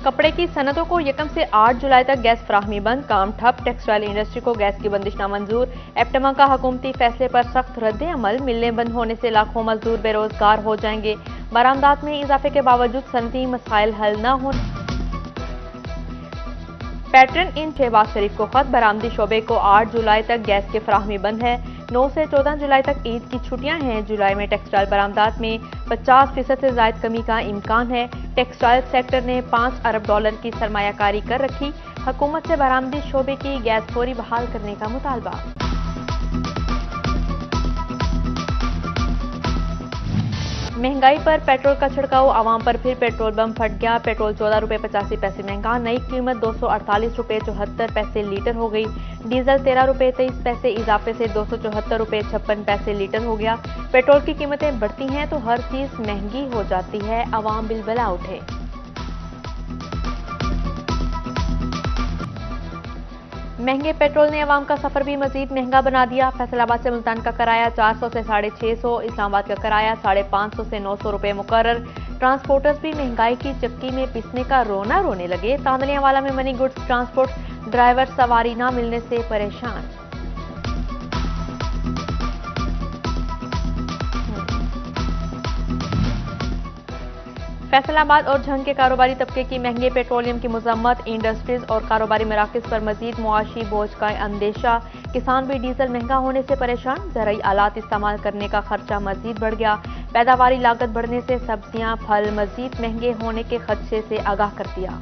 कपड़े की सनतों को 1 से 8 जुलाई तक गैस फराहमी बंद, काम ठप। टेक्सटाइल इंडस्ट्री को गैस की बंदिश नामंजूर। एप्टमा का हुकूमती फैसले पर सख्त रद्द अमल। मिलें बंद होने से लाखों मजदूर बेरोजगार हो जाएंगे। बरामदात में इजाफे के बावजूद सनती मसाइल हल न हो। पैटर्न इन शहबाज शरीफ को खत, बरामदी शोबे को 8 जुलाई तक गैस की फराहमी बंद है। 9 से 14 जुलाई तक ईद की छुट्टियां हैं। जुलाई में टेक्सटाइल बरामदात में 50% से ज्यादा कमी का इम्कान है। टेक्सटाइल सेक्टर ने $5 अरब की सरमायाकारी कर रखी। हुकूमत से बरामदी शोबे की गैस फौरी बहाल करने का मुतालबा। महंगाई पर पेट्रोल का छिड़काव, आवाम पर फिर पेट्रोल बम फट गया। पेट्रोल ₹14.85 महंगा, नई कीमत ₹248.74 लीटर हो गई। डीजल ₹13.23 इजाफे से ₹274.56 लीटर हो गया। पेट्रोल की कीमतें बढ़ती हैं तो हर चीज महंगी हो जाती है, आवाम बिलबला उठे। महंगे पेट्रोल ने अवाम का सफर भी मजीद महंगा बना दिया। फैसलाबाद से मुल्तान का किराया 400 से 650, इस्लामाबाद का किराया 550 से 900 रुपए मुकर्रर। ट्रांसपोर्टर्स भी महंगाई की चक्की में पिसने का रोना रोने लगे। तांदलियावाला में मनी गुड्स ट्रांसपोर्ट ड्राइवर सवारी ना मिलने से परेशान। फैसलाबाद और झंग के कारोबारी तबके की महंगे पेट्रोलियम की मजम्मत, इंडस्ट्रीज और कारोबारी मराकज पर मजीद मुआशी बोझ का अंदेशा। किसान भी डीजल महंगा होने से परेशान। ज़राई आलात इस्तेमाल करने का खर्चा मजीद बढ़ गया। पैदावारी लागत बढ़ने से सब्जियां फल मजीद महंगे होने के खदशे से आगाह कर दिया।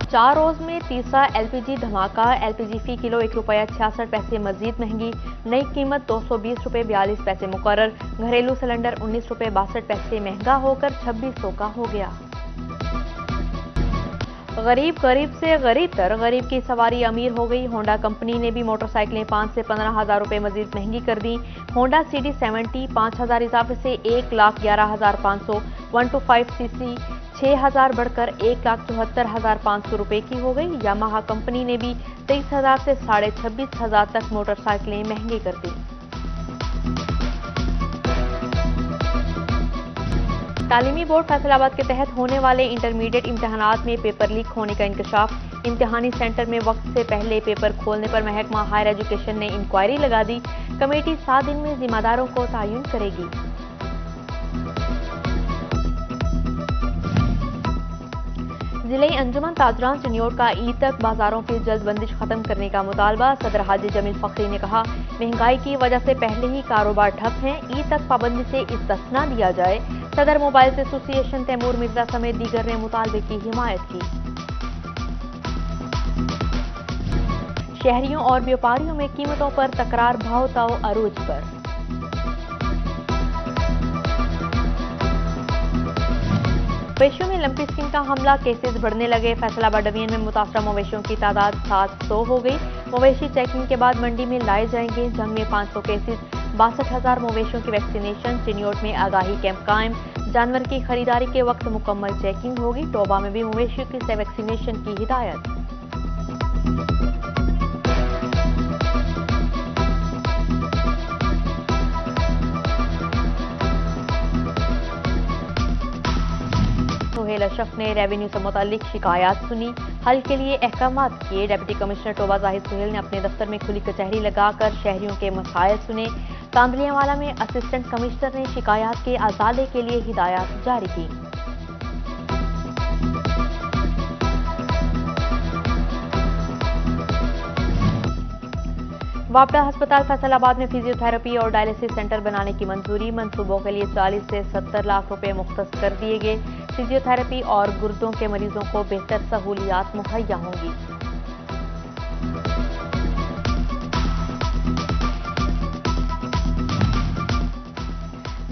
चार रोज में तीसरा एलपीजी धमाका। एलपीजी फी किलो ₹1.66 मजीद महंगी, नई कीमत ₹220.42 मुकर्रर। घरेलू सिलेंडर ₹19.62 महंगा होकर 2600 का हो गया। गरीब गरीब से गरीब तर, गरीब की सवारी अमीर हो गई। होंडा कंपनी ने भी मोटरसाइकिलें 5 से 15,000 रुपए मजीद महंगी कर दी। होंडा CD70 5,000 इजाफे से 1,11,500, 125cc 6,000 बढ़कर 1,74,500 रुपए की हो गई। यामाहा कंपनी ने भी 23,000 से 26,500 तक मोटरसाइकिलें महंगी कर दी। तालीमी बोर्ड फैसलाबाद के तहत होने वाले इंटरमीडिएट इम्तहानात में पेपर लीक होने का इंकशाफ। इम्तिहानी सेंटर में वक्त से पहले पेपर खोलने पर महकमा हायर एजुकेशन ने इंक्वायरी लगा दी। कमेटी 7 दिन में जिम्मेदारों को तयन करेगी। जिले अंजुमन ताजरान चिन्योट का ईद तक बाजारों की जल्द बंदिश खत्म करने का मुतालबा। सदर हाजी जमील फखरी ने कहा, महंगाई की वजह से पहले ही कारोबार ठप हैं, ईद तक पाबंदी से इस्तिस्ना दिया जाए। सदर मोबाइल एसोसिएशन तैमूर मिर्जा समेत दीगर ने मुतालबे की हिमायत की। शहरियों और व्यापारियों में कीमतों पर तकरार, भाव ताव अरूज पर। मवेशियों में लंपी स्किन का हमला, केसेस बढ़ने लगे। फैसलाबाद डिवीजन में मुतासरा मवेशियों की तादाद 700 हो गई। मवेशी चेकिंग के बाद मंडी में लाए जाएंगे। जंग में 500 केसेस, 62,000 मवेशियों की वैक्सीनेशन। चिन्योट में आगाही कैंप कायम। जानवर की खरीदारी के वक्त मुकम्मल चेकिंग होगी। टोबा में भी मवेशियों की वैक्सीनेशन की हिदायत। सोहेल अशरफ ने रेवेन्यू से मुताल्लिक शिकायत सुनी, हल के लिए अहकामात किए। डिप्टी कमिश्नर टोबा जाहिद सुहेल ने अपने दफ्तर में खुली कचहरी लगाकर शहरियों के मसाइल सुने। तांदलियावाला में असिस्टेंट कमिश्नर ने शिकायत के अजाले के लिए हिदायत जारी की। वापडा अस्पताल फैसलाबाद में फिजियोथेरेपी और डायलिसिस सेंटर बनाने की मंजूरी। मंसूबों के लिए 40 से 70 लाख रुपए मुख्तस कर दिए गए। फिजियोथेरेपी और गुर्दों के मरीजों को बेहतर सहूलियात मुहैया होंगी।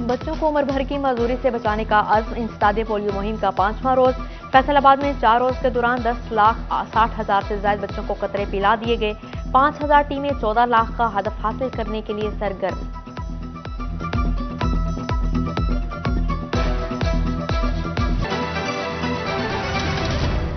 बच्चों को उम्र भर की मजदूरी से बचाने का अज़्म। इंसदादे पोलियो मुहिम का 5वां रोज। फैसलाबाद में 4 रोज के दौरान 10,60,000 से ज्यादा बच्चों को कतरे पिला दिए गए। 5,000 टीमें 14 लाख का हदफ हासिल करने के लिए सरगर्म।